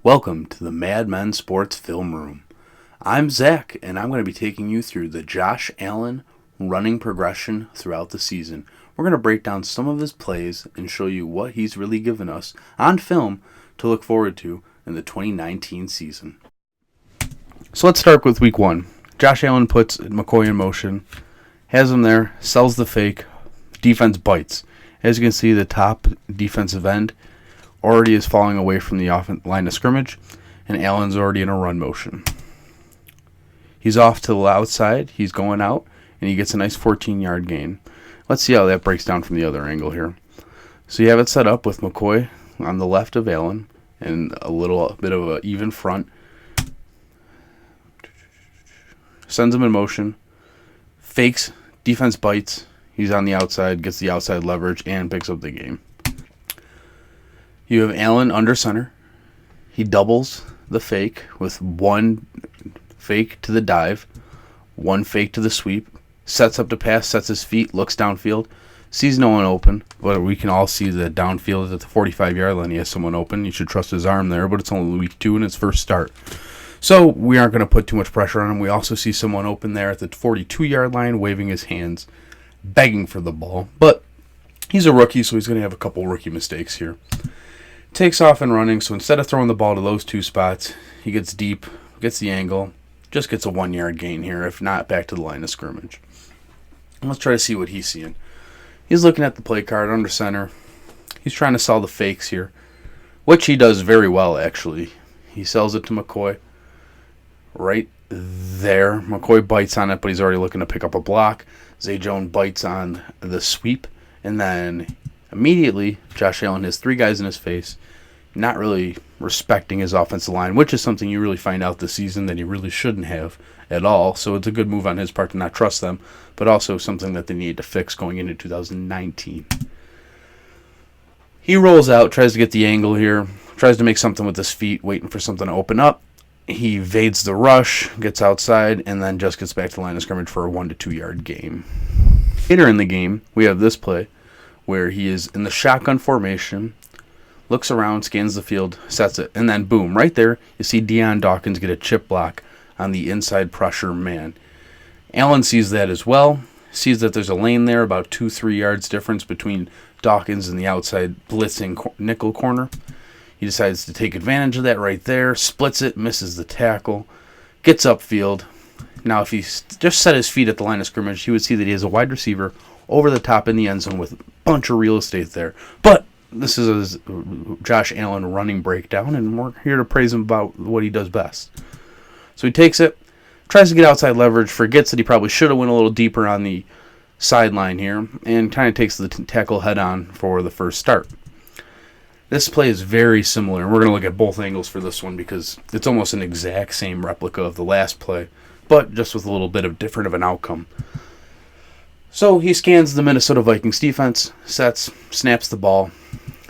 Welcome to the Madmen Sports Film Room. I'm Zack, and I'm going to be taking you through the Josh Allen running progression throughout the season. We're going to break down some of his plays and show you what he's really given us on film to look forward to in the 2019 season. So let's start with week one. Josh Allen puts McCoy in motion, has him there, sells the fake, defense bites. As you can see, the top defensive end already is falling away from the line of scrimmage, and Allen's already in a run motion. He's off to the outside, he's going out, and he gets a nice 14-yard gain. Let's see how that breaks down from the other angle here. So you have it set up with McCoy on the left of Allen, and a little bit of an even front. Sends him in motion, fakes, defense bites, he's on the outside, gets the outside leverage, and picks up the game. You have Allen under center. He doubles the fake with one fake to the dive, one fake to the sweep, sets up to pass, sets his feet, looks downfield, sees no one open, but we can all see that downfield at the 45-yard line he has someone open. You should trust his arm there, but it's only week 2 and his first start. So we aren't going to put too much pressure on him. We also see someone open there at the 42-yard line waving his hands, begging for the ball, but he's a rookie, so he's going to have a couple rookie mistakes here. Takes off and running, so instead of throwing the ball to those two spots, he gets deep, gets the angle, just gets a 1-yard gain here, if not back to the line of scrimmage. And let's try to see what he's seeing. He's looking at the play card under center. He's trying to sell the fakes here, which he does very well, actually. He sells it to McCoy right there. McCoy bites on it, but he's already looking to pick up a block. Zay Jones bites on the sweep, and then immediately, Josh Allen has 3 guys in his face, not really respecting his offensive line, which is something you really find out this season that he really shouldn't have at all. So it's a good move on his part to not trust them, but also something that they need to fix going into 2019. He rolls out, tries to get the angle here, tries to make something with his feet, waiting for something to open up. He evades the rush, gets outside, and then just gets back to the line of scrimmage for a 1 to 2 yard gain. Later in the game, we have this play where he is in the shotgun formation, looks around, scans the field, sets it, and then boom, right there, you see Deion Dawkins get a chip block on the inside pressure man. Allen sees that as well, sees that there's a lane there, about 2-3 yards difference between Dawkins and the outside blitzing nickel corner. He decides to take advantage of that right there, splits it, misses the tackle, gets upfield. Now, if he just set his feet at the line of scrimmage, he would see that he has a wide receiver over the top in the end zone with a bunch of real estate there. But this is a Josh Allen running breakdown, and we're here to praise him about what he does best. So he takes it, tries to get outside leverage, forgets that he probably should have went a little deeper on the sideline here, and kind of takes the tackle head on for the first start. This play is very similar, and we're going to look at both angles for this one because it's almost an exact same replica of the last play, but just with a little bit of different of an outcome. So he scans the Minnesota Vikings defense, sets, snaps the ball.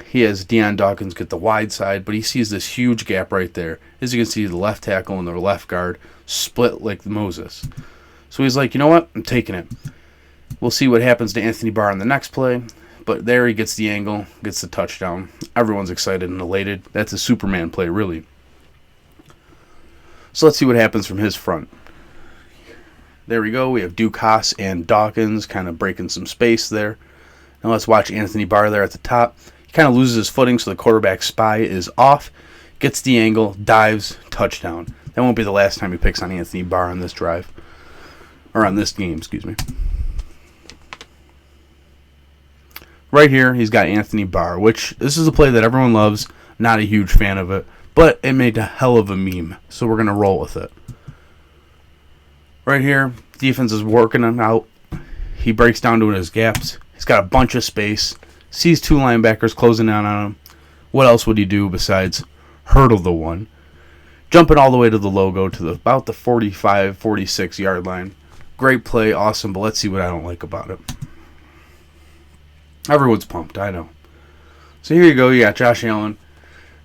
He has Deion Dawkins get the wide side, but he sees this huge gap right there. As you can see, the left tackle and the left guard split like Moses. So he's like, you know what? I'm taking it. We'll see what happens to Anthony Barr on the next play. But there he gets the angle, gets the touchdown. Everyone's excited and elated. That's a Superman play, really. So let's see what happens from his front. There we go. We have Dukas and Dawkins kind of breaking some space there. Now let's watch Anthony Barr there at the top. He kind of loses his footing, so the quarterback spy is off. Gets the angle, dives, touchdown. That won't be the last time he picks on Anthony Barr on this drive. Or on this game, excuse me. Right here, he's got Anthony Barr, which this is a play that everyone loves. Not a huge fan of it, but it made a hell of a meme, so we're going to roll with it. Right here, defense is working him out. He breaks down to his gaps. He's got a bunch of space. Sees 2 linebackers closing down on him. What else would he do besides hurdle the one? Jumping all the way to the logo to about the 45, 46 yard line. Great play, awesome, but let's see what I don't like about it. Everyone's pumped, I know. So here you go, you got Josh Allen.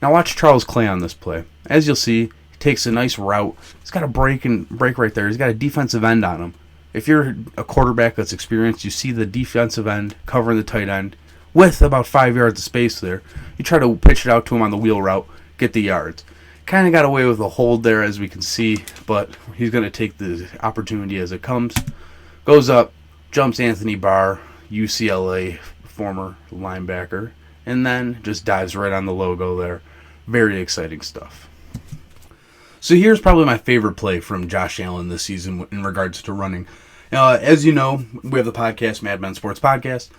Now watch Charles Clay on this play. As you'll see, takes a nice route. He's got a break right there. He's got a defensive end on him. If you're a quarterback that's experienced, you see the defensive end covering the tight end with about 5 yards of space there. You try to pitch it out to him on the wheel route, get the yards. Kind of got away with a hold there, as we can see, but he's going to take the opportunity as it comes. Goes up, jumps Anthony Barr, UCLA former linebacker, and then just dives right on the logo there. Very exciting stuff. So here's probably my favorite play from Josh Allen this season in regards to running. As you know, we have the podcast, Madmen Sports Podcast.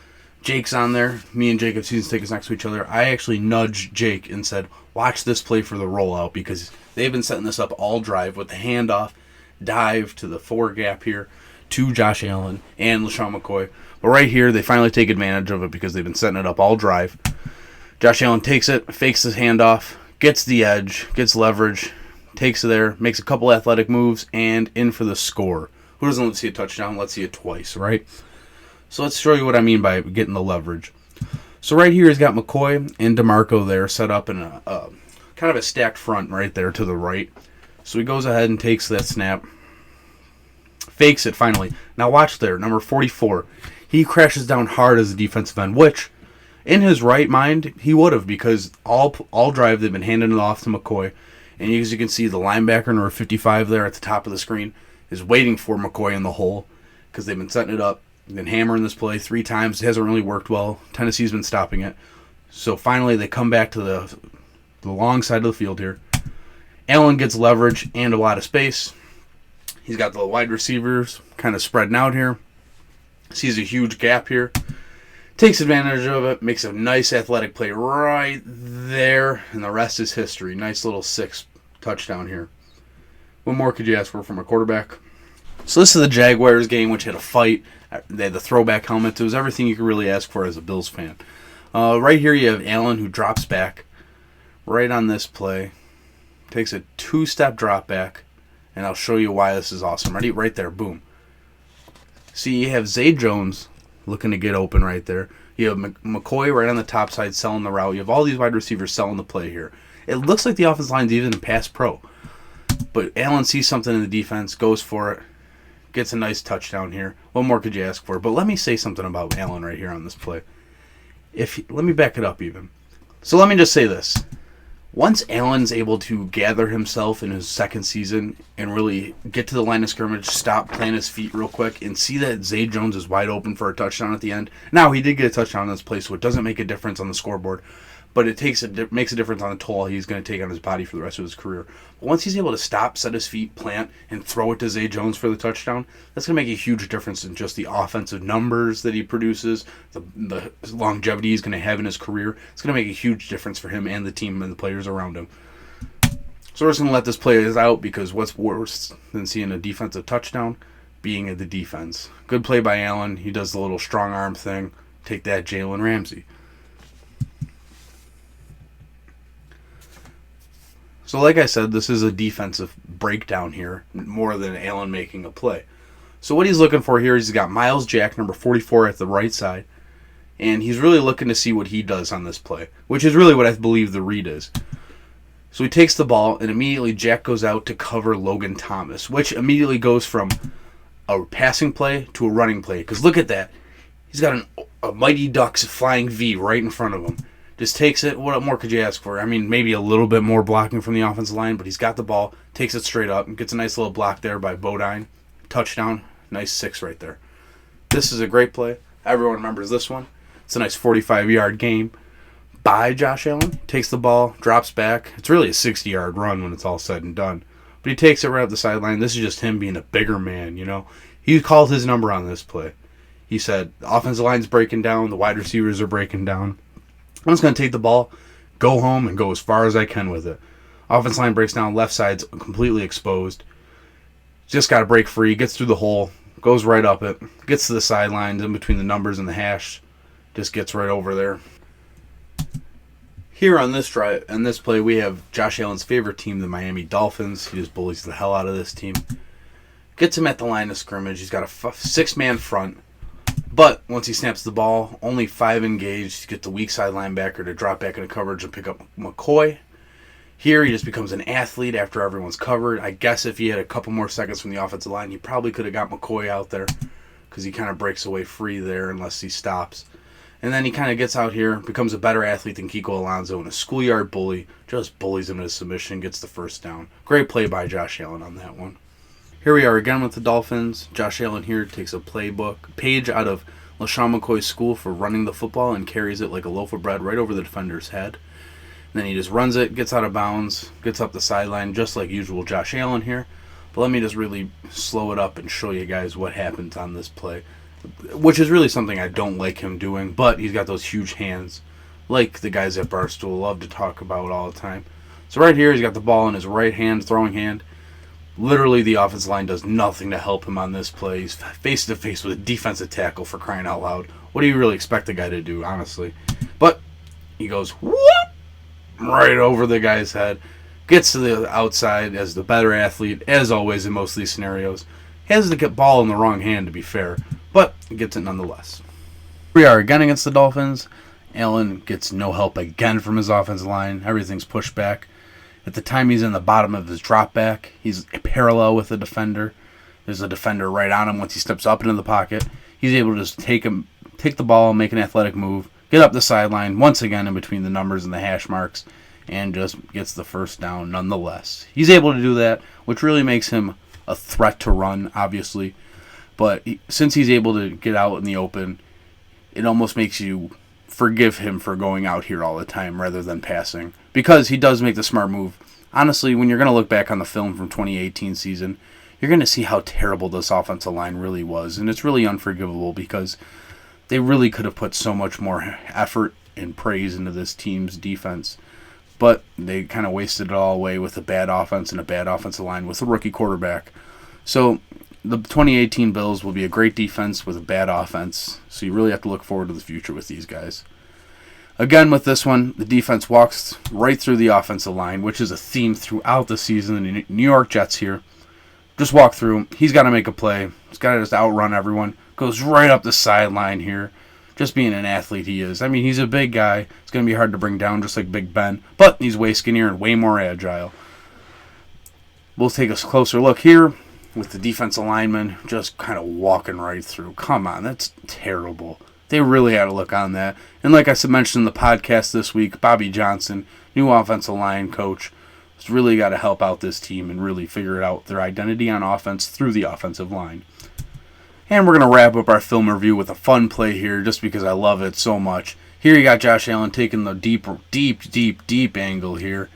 Jake's on there. Me and Jake have season tickets next to each other. I actually nudged Jake and said, watch this play for the rollout, because they've been setting this up all drive with the handoff, dive to the 4 gap here to Josh Allen and LaShawn McCoy. But right here, they finally take advantage of it because they've been setting it up all drive. Josh Allen takes it, fakes his handoff, gets the edge, gets leverage, takes it there, makes a couple athletic moves, and in for the score. Who doesn't want to see a touchdown? Let's see it twice, right? So let's show you what I mean by getting the leverage. So right here, he's got McCoy and DeMarco there set up in a kind of a stacked front right there to the right. So he goes ahead and takes that snap. Fakes it finally. Now watch there, number 44. He crashes down hard as a defensive end, which in his right mind, he would have, because all drive they've been handing it off to McCoy. And as you can see, the linebacker, number 55 there at the top of the screen, is waiting for McCoy in the hole because they've been setting it up. Been hammering this play 3 times. It hasn't really worked well. Tennessee's been stopping it. So finally they come back to the long side of the field here. Allen gets leverage and a lot of space. He's got the wide receivers kind of spreading out here. Sees a huge gap here. Takes advantage of it. Makes a nice athletic play right there. And the rest is history. Nice little 6 touchdown here. What more could you ask for from a quarterback? So this is the Jaguars game, which had a fight. They had the throwback helmet. It was everything you could really ask for as a Bills fan. Right here you have Allen, who drops back right on this play. Takes a 2-step drop back, and I'll show you why this is awesome. Ready? Right there. Boom. See, you have Zay Jones looking to get open right there. You have McCoy right on the top side selling the route. You have all these wide receivers selling the play here. It looks like the offensive line's even in pass pro. But Allen sees something in the defense, goes for it. Gets a nice touchdown here. What more could you ask for? But let me say something about Allen right here on this play. Let me back it up even. So let me just say this. Once Allen's able to gather himself in his second season and really get to the line of scrimmage, stop, plant his feet real quick, and see that Zay Jones is wide open for a touchdown at the end. Now, he did get a touchdown in this play, so it doesn't make a difference on the scoreboard. But it makes a difference on the toll he's going to take on his body for the rest of his career. But once he's able to stop, set his feet, plant, and throw it to Zay Jones for the touchdown, that's going to make a huge difference in just the offensive numbers that he produces, the longevity he's going to have in his career. It's going to make a huge difference for him and the team and the players around him. So we're just going to let this play out, because what's worse than seeing a defensive touchdown? Being the defense. Good play by Allen. He does the little strong arm thing. Take that, Jalen Ramsey. So like I said, this is a defensive breakdown here, more than Allen making a play. So what he's looking for here is he's got Miles Jack, number 44, at the right side. And he's really looking to see what he does on this play, which is really what I believe the read is. So he takes the ball, and immediately Jack goes out to cover Logan Thomas, which immediately goes from a passing play to a running play. Because look at that. He's got a Mighty Ducks flying V right in front of him. Just takes it. What more could you ask for? I mean, maybe a little bit more blocking from the offensive line, but he's got the ball, takes it straight up, and gets a nice little block there by Bodine. Touchdown. Nice 6 right there. This is a great play. Everyone remembers this one. It's a nice 45-yard game by Josh Allen. Takes the ball, drops back. It's really a 60-yard run when it's all said and done. But he takes it right up the sideline. This is just him being a bigger man, you know. He called his number on this play. He said, the offensive line's breaking down, the wide receivers are breaking down. I'm just going to take the ball, go home, and go as far as I can with it. Offense line breaks down, left side's completely exposed. Just got to break free, gets through the hole, goes right up it, gets to the sidelines in between the numbers and the hash, just gets right over there. Here on this drive, in this play, we have Josh Allen's favorite team, the Miami Dolphins. He just bullies the hell out of this team. Gets him at the line of scrimmage. He's got a 6-man front. But once he snaps the ball, only 5 engaged. Get the weak side linebacker to drop back into coverage and pick up McCoy. Here he just becomes an athlete after everyone's covered. I guess if he had a couple more seconds from the offensive line, he probably could have got McCoy out there because he kind of breaks away free there unless he stops. And then he kind of gets out here, becomes a better athlete than Kiko Alonso, and a schoolyard bully just bullies him into submission, gets the first down. Great play by Josh Allen on that one. Here we are again with the Dolphins. Josh Allen here takes a page out of LaShawn McCoy's school for running the football and carries it like a loaf of bread right over the defender's head. And then he just runs it, gets out of bounds, gets up the sideline, just like usual Josh Allen here. But let me just really slow it up and show you guys what happens on this play, which is really something I don't like him doing, but he's got those huge hands, like the guys at Barstool love to talk about all the time. So right here, he's got the ball in his right hand, throwing hand. Literally, the offensive line does nothing to help him on this play. He's face-to-face with a defensive tackle, for crying out loud. What do you really expect the guy to do, honestly? But he goes, whoop, right over the guy's head. Gets to the outside as the better athlete, as always in most of these scenarios. He has the ball in the wrong hand, to be fair, but he gets it nonetheless. We are again against the Dolphins. Allen gets no help again from his offensive line. Everything's pushed back. At the time he's in the bottom of his drop back, he's parallel with the defender. There's a defender right on him once he steps up into the pocket. He's able to just take the ball, make an athletic move, get up the sideline, once again in between the numbers and the hash marks, and just gets the first down nonetheless. He's able to do that, which really makes him a threat to run, obviously. But since he's able to get out in the open, it almost makes you forgive him for going out here all the time rather than passing, because he does make the smart move. Honestly, when you're going to look back on the film from 2018 season, you're going to see how terrible this offensive line really was, and it's really unforgivable because they really could have put so much more effort and praise into this team's defense, but they kind of wasted it all away with a bad offense and a bad offensive line with a rookie quarterback. So the 2018 Bills will be a great defense with a bad offense, so you really have to look forward to the future with these guys. Again, with this one, the defense walks right through the offensive line, which is a theme throughout the season. The New York Jets here just walk through. He's got to make a play. He's got to just outrun everyone. Goes right up the sideline here, just being an athlete he is. I mean, he's a big guy. It's going to be hard to bring down, just like Big Ben, but he's way skinnier and way more agile. We'll take a closer look here with the defensive lineman just kind of walking right through. Come on, that's terrible. They really had to look on that. And like I mentioned in the podcast this week, Bobby Johnson, new offensive line coach, has really got to help out this team and really figure out their identity on offense through the offensive line. And we're going to wrap up our film review with a fun play here just because I love it so much. Here you got Josh Allen taking the deep angle here.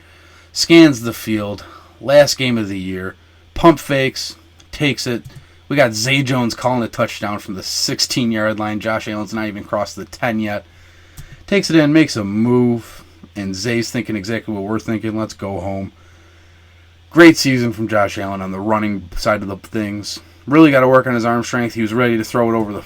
Scans the field. Last game of the year. Pump fakes. Takes it. We got Zay Jones calling a touchdown from the 16-yard line. Josh Allen's not even crossed the 10 yet. Takes it in, makes a move, and Zay's thinking exactly what we're thinking. Let's go home. Great season from Josh Allen on the running side of the things. Really got to work on his arm strength. He was ready to throw it over the